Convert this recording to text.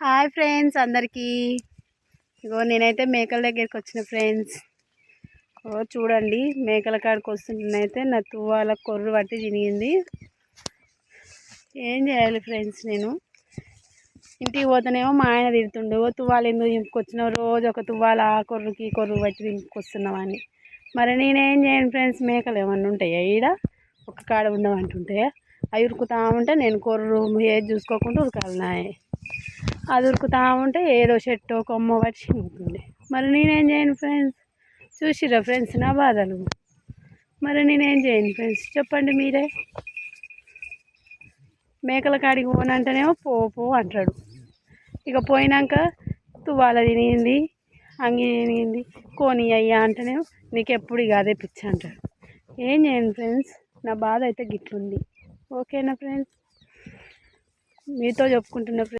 Hi friends అందరికీ. ఇగో నేనైతే మేకల దగ్గరికి వచ్చిన ఫ్రెండ్స్. చూడండి మేకల కాడికి వస్తుంటేనైతే నా తువ్వాల కొర్రు పట్టి తినిగింది. ఏం చేయాలి ఫ్రెండ్స్, నేను ఇంటికి పోతేనేమో మా ఆయన తిడుతుండే, ఓ తువ్వాలు ఎందుకు దింపుకొచ్చినావు, రోజు ఒక తువ్వాల ఆ కొర్రుకి కొర్రు పట్టి దింపుకొస్తున్నావు అని. మరి నేనేం చేయను ఫ్రెండ్స్, మేకలు ఏమన్నా ఉంటాయా ఈడ ఒక కాడ ఉండమంటుంటాయా? అవి ఉరుకుతా ఉంటే నేను కొర్రు ఏది చూసుకోకుండా ఉరకాలనాయే. అది ఉరుకుతా ఉంటే ఏదో చెట్టు కొమ్మ పట్టి చినుగుతుండే. మరి నేనేం చేయను ఫ్రెండ్స్, చూసిరా ఫ్రెండ్స్ నా బాధలు. మరి నేనేం చేయను ఫ్రెండ్స్, చెప్పండి మీరే. మేకల కాడికి పోనంటేనేమో పో అంటాడు. ఇక పోయినాక తువ్వాల తినిగింది, అంగి తినిగింది, కోని అయ్యా అంటేనేమో నీకు ఎప్పుడు ఇక అదే పిచ్చి అంటాడు. ఏం చేయను ఫ్రెండ్స్, నా బాధ అయితే గిట్లుంది. ఓకేనా ఫ్రెండ్స్, మీతో చెప్పుకుంటున్న ఫ్రెండ్స్.